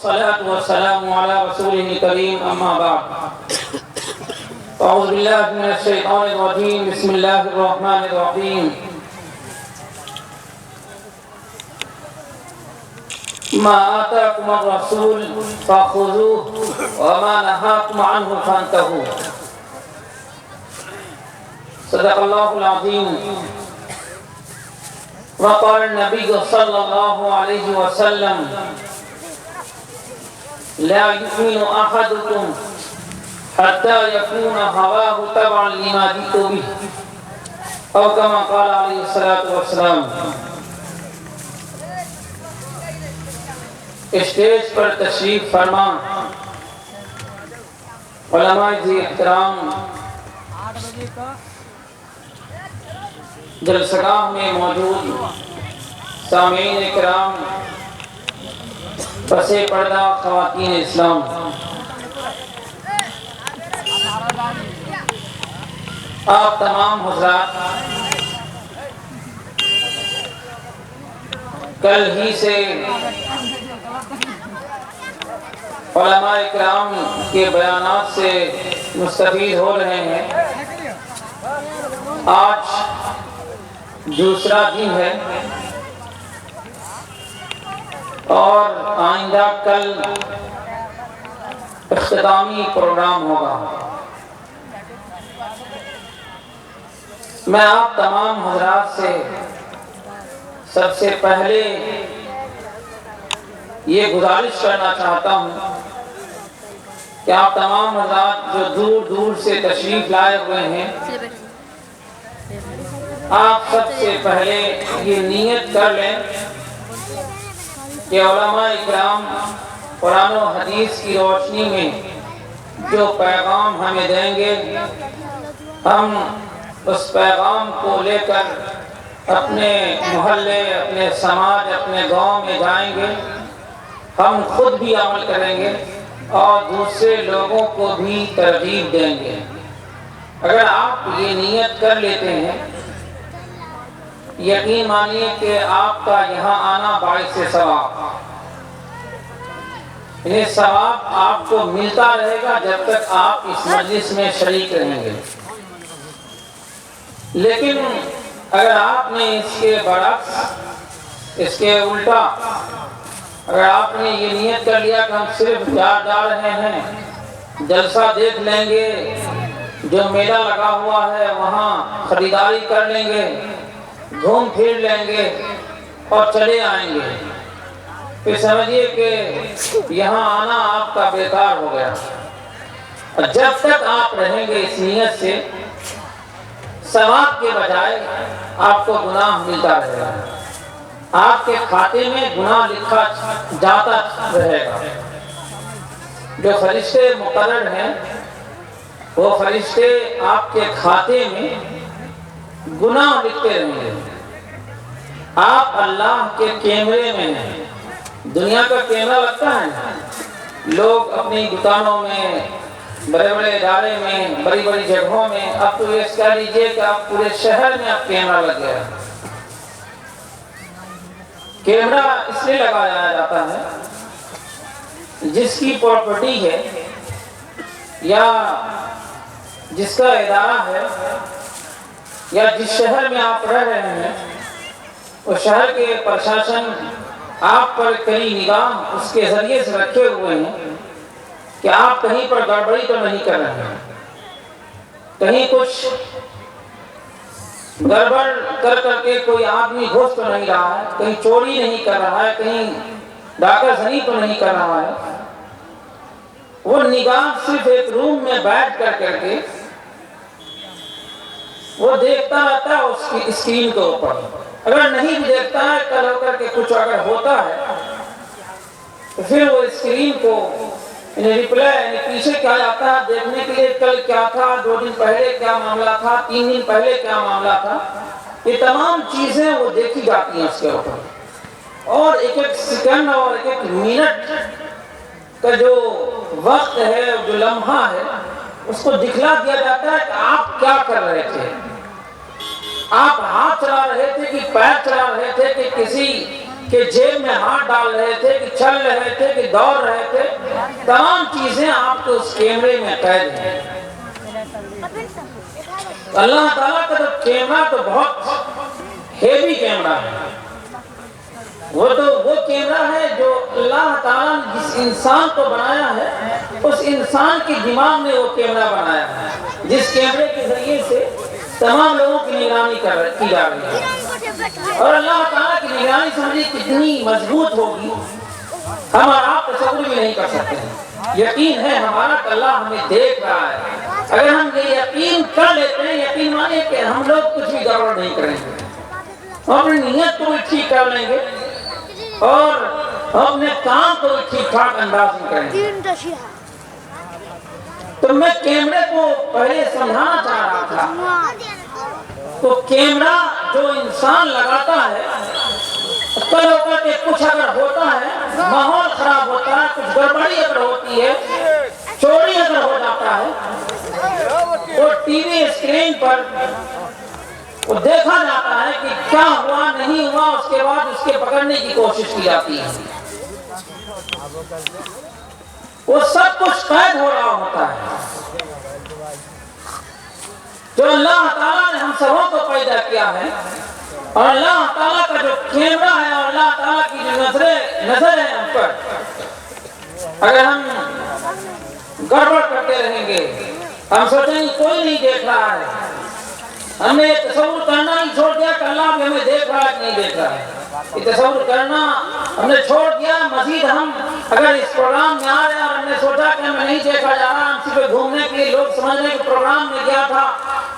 والصلاة والسلام على رسوله الكريم أما بعد أعوذ بالله من الشيطان الرجيم بسم الله الرحمن الرحيم ما آتاكم الرسول فخذوه وما نهاكم عنه فانتهوا صدق الله العظيم وقال النبي صلى الله عليه وسلم لا يؤمن أحدكم حتى يكون هواه تبعا لما جئت به أو كما قال عليه الصلاة والسلام۔ اسٹیج پر تشریف فرما علماء ذی احترام، جلسگاہ میں موجود سامعین کرام، پس پردہ خواتین اسلام، آپ تمام حضرات کل ہی سے علماء کرام کے بیانات سے مستفید ہو رہے ہیں۔ آج دوسرا دن ہے اور آئندہ کل اختتامی پروگرام ہوگا۔ میں آپ تمام حضرات سے سب سے پہلے یہ گزارش کرنا چاہتا ہوں کہ آپ تمام حضرات جو دور دور سے تشریف لائے ہوئے ہیں، آپ سب سے پہلے یہ نیت کر لیں کہ علماء اکرام قرآن و حدیث کی روشنی میں جو پیغام ہمیں دیں گے، ہم اس پیغام کو لے کر اپنے محلے، اپنے سماج، اپنے گاؤں میں جائیں گے، ہم خود بھی عمل کریں گے اور دوسرے لوگوں کو بھی ترغیب دیں گے۔ اگر آپ یہ نیت کر لیتے ہیں، یقین مانیے کہ آپ کا یہاں آنا باعث ثواب، یہ ثواب آپ کو ملتا رہے گا جب تک آپ اس مجلس میں شریک رہیں گے۔ لیکن اگر آپ نے اس کے برعکس، اس کے الٹا، اگر آپ نے یہ نیت کر لیا کہ ہم صرف جا رہے ہیں، جلسہ دیکھ لیں گے، جو میلہ لگا ہوا ہے وہاں خریداری کر لیں گے، گھوم پھر لیں گے اور چلے آئیں گے، پھر سمجھیے کہ یہاں آنا آپ کا بیکار ہو گیا۔ اور جب تک آپ رہیں گے اس نیت سے، ثواب کے بجائے آپ کو گناہ ملتا رہے گا، آپ کے کھاتے میں گناہ لکھا جاتا رہے گا۔ جو فرشتے مقرر ہیں وہ فرشتے آپ کے کھاتے میں گناہ لکھتے رہیں گے۔ آپ اللہ کے کیمرے میں ہیں۔ دنیا کا کیمرہ لگتا ہے، لوگ اپنی دکانوں میں، بڑے بڑے ادارے میں، بڑی بڑی جگہوں میں، اب تو یہ کہہ لیجئے کہ آپ پورے شہر میں اب کیمرہ لگ گیا۔ کیمرہ اس لیے لگایا جاتا ہے، جس کی پراپرٹی ہے یا جس کا ادارہ ہے یا جس شہر میں آپ رہ رہے ہیں، اس شہر کے پرشاسن آپ پر کئی نگاہ اس کے ذریعے سے رکھے ہوئے ہیں کہ آپ کہیں پر گڑبڑی تو نہیں کر رہے ہیں، کہیں کچھ گڑبڑ کر کے کوئی آدمی گھس تو نہیں رہا ہے، کہیں چوری نہیں کر رہا ہے، کہیں ڈاکہ زنی تو نہیں کر رہا ہے۔ وہ نگاہ صرف ایک روم میں بیٹھ کر کے وہ دیکھتا رہتا ہے اس کی اسکرین کے اوپر۔ اگر نہیں بھی دیکھتا ہے، کل ہو کر کے کچھ اگر ہوتا ہے تو پھر وہ اسکرین کو ریپلائی یعنی پیچھے کیا جاتا ہے دیکھنے کے لیے، کل کیا تھا، 2 دن پہلے کیا معاملہ تھا، 3 دن پہلے کیا معاملہ تھا، یہ تمام چیزیں وہ دیکھی جاتی ہیں اس کے اوپر۔ اور ایک ایک سیکنڈ اور ایک ایک منٹ کا جو وقت ہے، جو لمحہ ہے، اس کو دکھلا دیا جاتا ہے کہ آپ کیا کر رہے تھے، آپ ہاتھ چلا رہے تھے کہ پیر چلا رہے تھے کہ کسی کہ جیب میں ہاتھ ڈال رہے تھے، کہ چل رہے تھے، کہ دوڑ رہے تھے، تمام چیزیں آپ کو اس کیمرے میں قید ہیں۔ اللہ تعالیٰ کا تو کیمرہ تو بہت ہیوی کیمرہ ہے، وہ کیمرہ ہے جو اللہ تعالیٰ نے جس انسان کو بنایا ہے، اس انسان کے دماغ میں وہ کیمرہ بنایا ہے، جس کیمرے کے ذریعے سے تمام لوگوں کی نگرانی کی جا رہی ہے۔ اور اللہ تعالیٰ کی نگرانی سمجھے کتنی مضبوط ہوگی، ہم اور آپ تصور بھی نہیں کر سکتے ہیں۔ یقین ہے ہمارا کہ اللہ ہمیں دیکھ رہا ہے۔ اگر ہم یہ یقین کر لیتے ہیں، یقین مانے کہ ہم لوگ کچھ بھی گڑبڑ نہیں کریں گے، ہم اپنی نیت کو بھی ٹھیک کر لیں گے اور ہم اپنے کام کو بھی ٹھیک ٹھاک انداز میں کریں گے۔ تو میں کیمرے کو پہلے سمجھانا چاہ رہا تھا، تو کیمرہ جو انسان لگاتا ہے، کل ہوتا کہ کچھ اگر ہوتا ہے، ماحول خراب ہوتا ہے، کچھ گڑبڑی اگر ہوتی ہے، چوری اگر ہو جاتا ہے، تو ٹی وی اسکرین پر وہ دیکھا جاتا ہے کہ کیا ہوا نہیں ہوا، اس کے بعد اس کے پکڑنے کی کوشش کی جاتی ہے۔ وہ سب کچھ قید ہو رہا ہوتا ہے۔ جو اللہ تعالیٰ نے ہم سبوں کو پیدا کیا ہے، اور اللہ تعالیٰ کا جو کیمرہ ہے، اور اللہ تعالیٰ کی جو نظر ہے ہم پر، اگر ہم گڑبڑ کرتے رہیں گے، ہم سوچیں گے کوئی نہیں دیکھ رہا ہے، ہم نے تصور کرنا ہی چھوڑ دیا کہ اللہ بھی ہمیں دیکھ رہا ہے کہ نہیں دیکھ رہا ہے، یہ تصور کرنا ہم نے چھوڑ دیا۔ مزید ہم اگر اس پروگرام میں آ رہے ہیں اور ہم نے سوچا کہ ہمیں نہیں دیکھا جا رہا، ہم صرف گھومنے کے لیے، لوگ سمجھ رہے ہیں کہ پروگرام میں گیا تھا،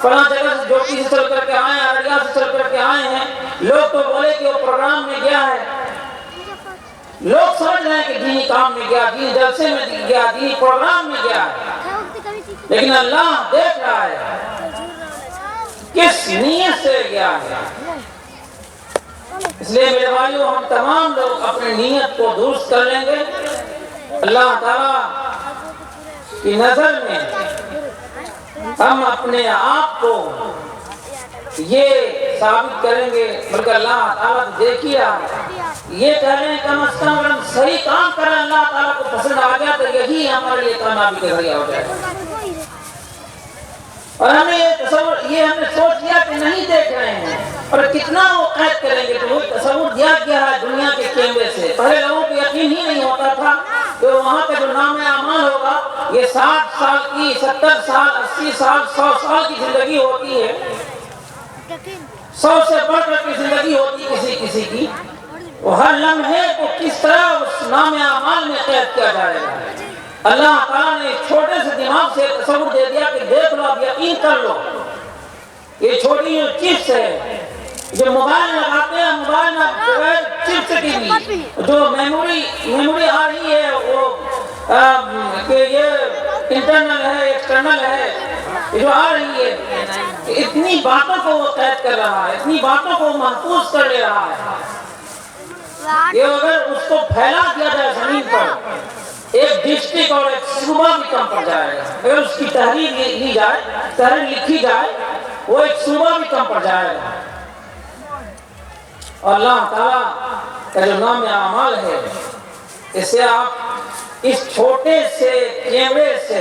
فلاں جگہ سے جوکی سے چل کر کے آئے ہیں، ارڑیا سے چل کر کے آئے ہیں، لوگ تو بولے کہ وہ پروگرام میں گیا ہے، لوگ سمجھ رہے ہیں کہ دینی کام میں گیا، دینی جلسے میں گیا، دینی پروگرام میں گیا ہے، لیکن اللہ دیکھ رہا ہے کس نیت سے گیا ہے۔ اس لیے میرے بھائیو، ہم تمام لوگ اپنی نیت کو درست کر لیں گے، اللہ تعالیٰ کی نظر میں ہم اپنے آپ کو یہ ثابت کریں گے، بلکہ اللہ تعالیٰ کو دیکھیے، یہ کہہ رہے ہیں کم از کم اگر ہم صحیح کام کریں، اللہ تعالیٰ کو پسند آ گیا تو یہی ہمارے لیے کامیابی کا ذریعہ ہو جائے گا۔ اور ہمیں یہ ہم نے سوچ لیا کہ نہیں دیکھ رہے ہیں، اور کتنا وہ قید کریں گے، تو وہ تصور دیا گیا ہے دنیا کے کیمرے سے۔ پہلے لوگوں کو یقین ہی نہیں ہوتا تھا کہ وہاں کا جو نام اعمال ہوگا، یہ 60 سال کی، 70 سال، 80 سال، 100 سال کی زندگی ہوتی ہے، 100 سے بڑھ کر کی زندگی ہوتی ہے کسی کی، وہ ہر لمحے کو کس طرح اس نام اعمال میں قید کیا جائے گا۔ اللہ تعالیٰ نے چھوٹے سے دماغ سے تصور دے دیا کہ دیکھ لو، اب یقین کر لو، یہ چھوٹی چپس ہے جو موبائل لگاتے ہیں، موبائل میں چپس کی بھی جو میموری آ رہی ہے، وہ کہ یہ انٹرنل ہے، ایکسٹرنل ہے، جو آ رہی ہے، اتنی باتوں کو وہ قید کر رہا ہے، اتنی باتوں کو محفوظ کر لے رہا ہے کہ اگر اس کو پھیلا دیا جائے زمین پر، ایک ڈسٹرکٹ اور ایک صوبہ بھی کم پڑ جائے گا۔ اگر اس کی تحریر لی جائے، تحریر لکھی جائے، وہ ایک صوبہ بھی کم پڑ جائے گا۔ اور اللہ تعالیٰ کا جو نام اعمال ہے، اسے آپ اس چھوٹے سے کیمرے سے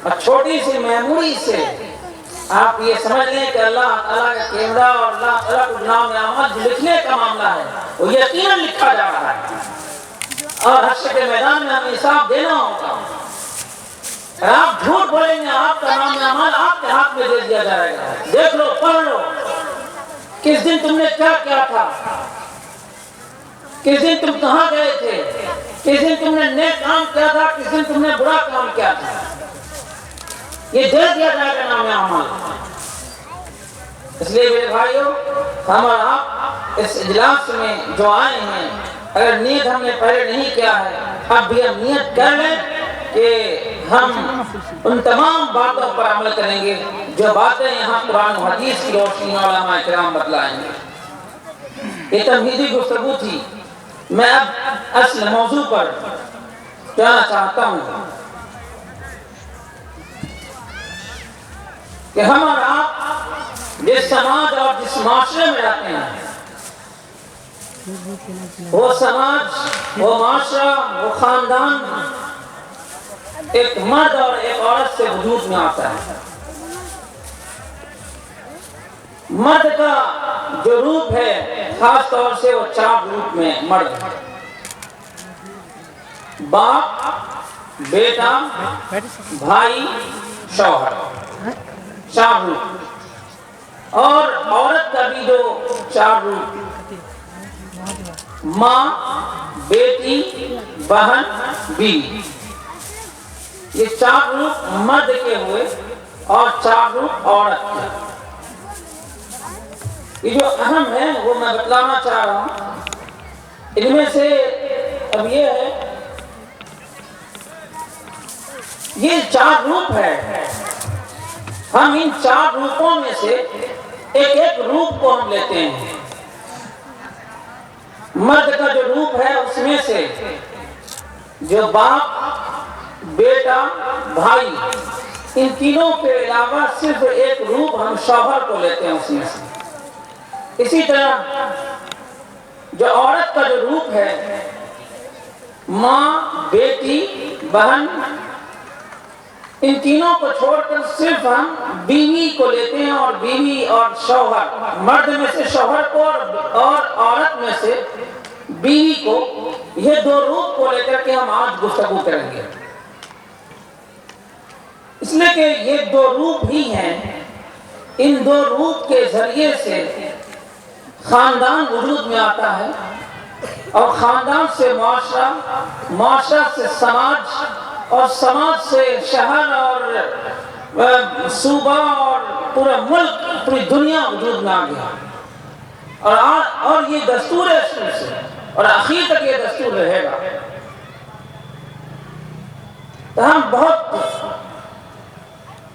اور چھوٹی سی میموری سے آپ یہ سمجھ لیں کہ اللہ تعالیٰ کا کیمرہ اور اللہ تعالیٰ کا نام اعمال جو لکھنے کا معاملہ ہے، وہ یقیناً لکھا جا رہا ہے، اور حشر کے میدان میں ہمیں حساب دینا ہوگا۔ اگر آپ جھوٹ بولیں گے، آپ کا نام اعمال آپ کے ہاتھ میں دے دیا جائے گا۔ دیکھ لو، پڑھ لو، کس دن تم نے کیا کیا تھا، کس دن تم کہاں گئے تھے، کس دن تم نے نیک کام کیا تھا، کس دن تم نے برا کام کیا تھا، یہ دے دیا جائے گا نام اعمال۔ اس لیے میرے بھائیو، ہم اور آپ اس اجلاس میں جو آئے ہیں، اگر نیت ہم نے پہلے نہیں کیا ہے، اب بھی ہم نیت کر لیں کہ ہم ان تمام باتوں پر عمل کریں گے جو باتیں یہاں قرآن و حدیث کی روشنی میں علماء کرام بتلائیں گے۔ یہ تمہیدی گفتگو تھی، میں اب اصل موضوع پر جانا چاہتا ہوں کہ ہم اور آپ جس سماج اور جس معاشرے میں رہتے ہیں، وہ سماج، وہ معاشرہ، وہ خاندان ایک مرد اور ایک عورت سے وجود میں آتا ہے۔ مرد کا جو روپ ہے خاص طور سے وہ 4 روپ میں مرد ہے: باپ، بیٹا، بھائی، شوہر، 4 روپ۔ اور عورت کا بھی جو 4 روپ: ماں، بیٹی، بہن، بیوی۔ یہ 4 روپ مرد کے ہوئے اور 4 روپ عورت کے۔ یہ جو اہم ہے وہ میں بتلانا چاہ رہا ہوں۔ ان میں سے اب یہ ہے، یہ 4 روپ ہے، ہم ان 4 روپوں میں سے ایک روپ کو ہم لیتے ہیں۔ مرد کا جو روپ ہے اس میں سے جو باپ، بیٹا، بھائی، ان تینوں کے علاوہ صرف ایک روپ ہم شوہر کو لیتے ہیں اس میں سے۔ اسی طرح جو عورت کا جو روپ ہے، ماں، بیٹی، بہن، ان تینوں کو چھوڑ کر صرف ہم بیوی کو لیتے ہیں، اور بیوی اور شوہر، مرد میں سے شوہر کو اور عورت میں سے بیوی کو، یہ 2 روپ کو لے کر کے ہم آج گفتگو کریں گے۔ اس لیے کہ یہ 2 روپ ہی ہیں، ان 2 روپ کے ذریعے سے خاندان وجود میں آتا ہے، اور خاندان سے معاشرہ، معاشرہ سے سماج، اور سماج سے شہر اور صوبہ اور پورا ملک، پوری دنیا وجود میں آ گیا۔ اور یہ دستور ہے شروع سے، اور آخر تک یہ دستور رہے گا۔ تو ہم بہت